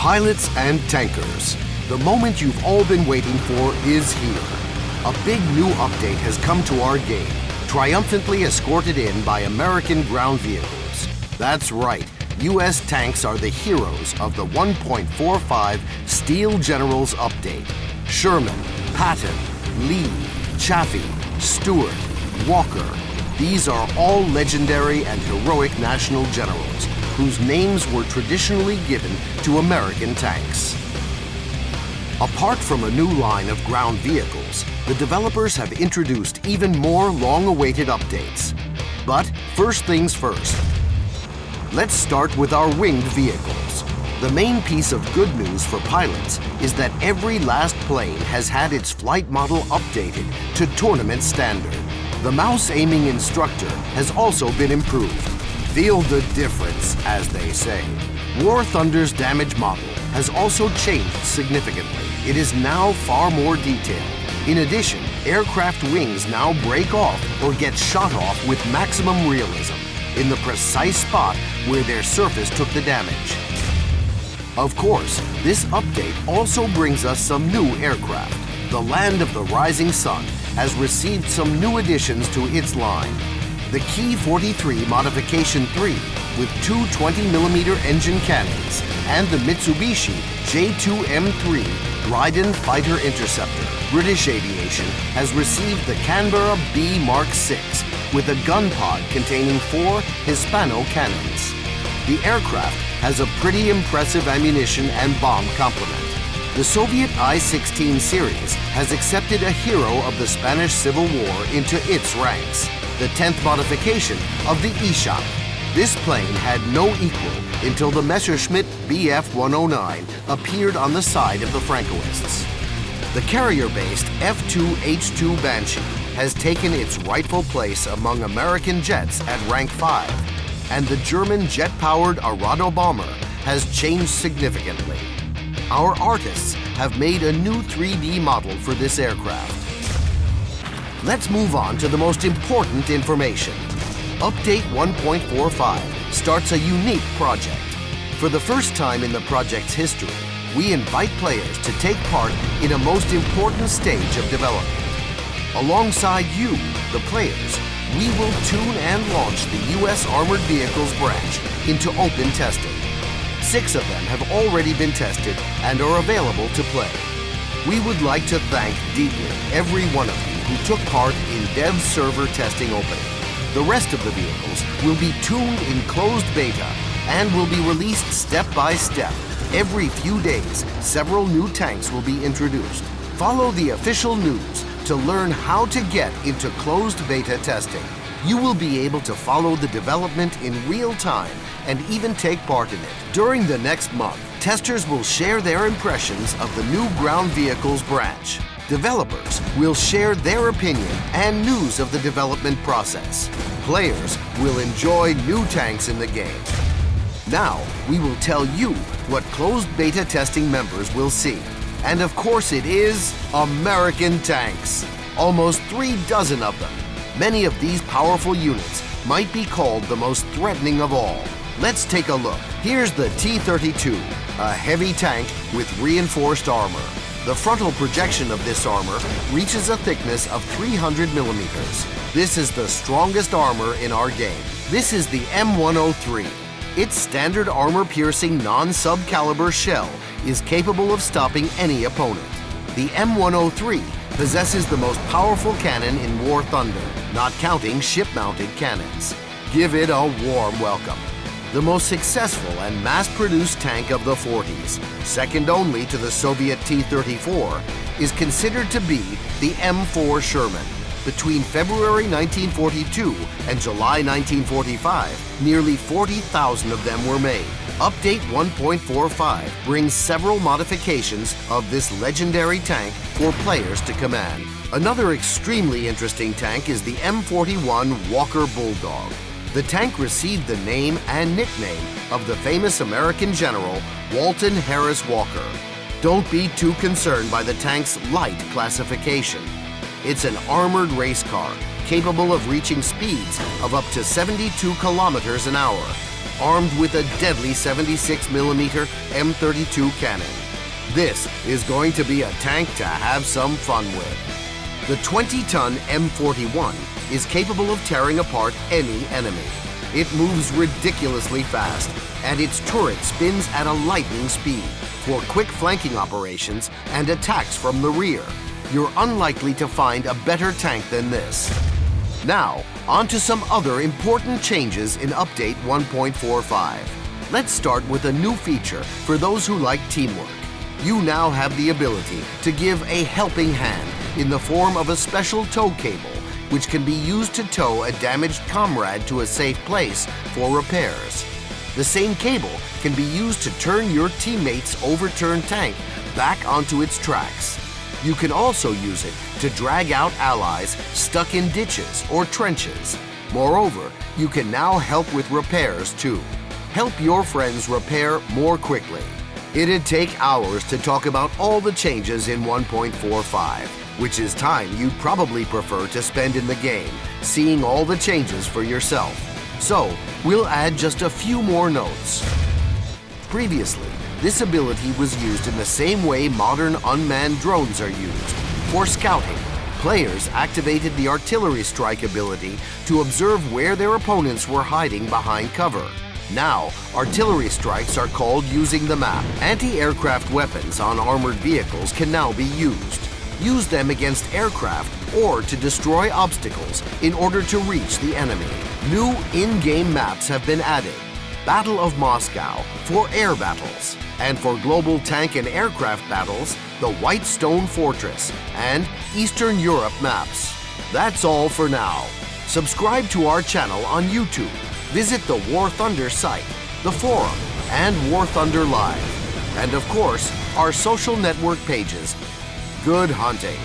Pilots and tankers, the moment you've all been waiting for is here. A big new update has come to our game, triumphantly escorted in by American ground vehicles. That's right, US tanks are the heroes of the 1.45 Steel Generals update. Sherman, Patton, Lee, Chaffee, Stewart, Walker, these are all legendary and heroic national generals whose names were traditionally given to American tanks. Apart from a new line of ground vehicles, the developers have introduced even more long-awaited updates. But first things first. Let's start with our winged vehicles. The main piece of good news for pilots is that every last plane has had its flight model updated to tournament standard. The mouse aiming instructor has also been improved. Feel the difference, as they say. War Thunder's damage model has also changed significantly. It is now far more detailed. In addition, aircraft wings now break off or get shot off with maximum realism in the precise spot where their surface took the damage. Of course, this update also brings us some new aircraft. The Land of the Rising Sun has received some new additions to its line. The Ki 43 Modification 3 with two 20mm engine cannons and the Mitsubishi J2M3 Dryden Fighter Interceptor. British Aviation has received the Canberra B Mark 6 with a gun pod containing 4 Hispano cannons. The aircraft has a pretty impressive ammunition and bomb complement. The Soviet I-16 series has accepted a hero of the Spanish Civil War into its ranks, the 10th modification of the Ishak. This plane had no equal until the Messerschmitt Bf-109 appeared on the side of the Francoists. The carrier-based F-2H-2 Banshee has taken its rightful place among American jets at rank 5, and the German jet-powered Arado bomber has changed significantly. Our artists have made a new 3D model for this aircraft. Let's move on to the most important information. Update 1.45 starts a unique project. For the first time in the project's history, we invite players to take part in a most important stage of development. Alongside you, the players, we will tune and launch the US Armored Vehicles branch into open testing. 6 of them have already been tested and are available to play. We would like to thank deeply every one of you who took part in Dev's server testing opening. The rest of the vehicles will be tuned in closed beta and will be released step by step. Every few days, several new tanks will be introduced. Follow the official news to learn how to get into closed beta testing. You will be able to follow the development in real time and even take part in it. During the next month, testers will share their impressions of the new ground vehicles branch. Developers will share their opinion and news of the development process. Players will enjoy new tanks in the game. Now, we will tell you what closed beta testing members will see. And of course it is American tanks. Almost 36 of them. Many of these powerful units might be called the most threatening of all. Let's take a look. Here's the T-32, a heavy tank with reinforced armor. The frontal projection of this armor reaches a thickness of 300 millimeters. This is the strongest armor in our game. This is the M103. Its standard armor-piercing non-subcaliber shell is capable of stopping any opponent. The M103 possesses the most powerful cannon in War Thunder, not counting ship-mounted cannons. Give it a warm welcome. The most successful and mass-produced tank of the 40s, second only to the Soviet T-34, is considered to be the M4 Sherman. Between February 1942 and July 1945, nearly 40,000 of them were made. Update 1.45 brings several modifications of this legendary tank for players to command. Another extremely interesting tank is the M41 Walker Bulldog. The tank received the name and nickname of the famous American general Walton Harris Walker. Don't be too concerned by the tank's light classification. It's an armored race car capable of reaching speeds of up to 72 kilometers an hour. armed with a deadly 76mm M32 cannon. This is going to be a tank to have some fun with. The 20-ton M41 is capable of tearing apart any enemy. It moves ridiculously fast, and its turret spins at a lightning speed for quick flanking operations and attacks from the rear. You're unlikely to find a better tank than this. Now, on to some other important changes in Update 1.45. Let's start with a new feature for those who like teamwork. You now have the ability to give a helping hand in the form of a special tow cable, which can be used to tow a damaged comrade to a safe place for repairs. The same cable can be used to turn your teammate's overturned tank back onto its tracks. You can also use it to drag out allies stuck in ditches or trenches. Moreover, you can now help with repairs too. Help your friends repair more quickly. It'd take hours to talk about all the changes in 1.45, which is time you'd probably prefer to spend in the game, seeing all the changes for yourself. So, we'll add just a few more notes. Previously, this ability was used in the same way modern unmanned drones are used. For scouting, players activated the artillery strike ability to observe where their opponents were hiding behind cover. Now, artillery strikes are called using the map. Anti-aircraft weapons on armored vehicles can now be used. Use them against aircraft or to destroy obstacles in order to reach the enemy. New in-game maps have been added. Battle of Moscow for air battles, and for global tank and aircraft battles, the White Stone Fortress and Eastern Europe maps. That's all for now. Subscribe to our channel on YouTube. Visit the War Thunder site, the forum, and War Thunder Live. And of course, our social network pages. Good hunting!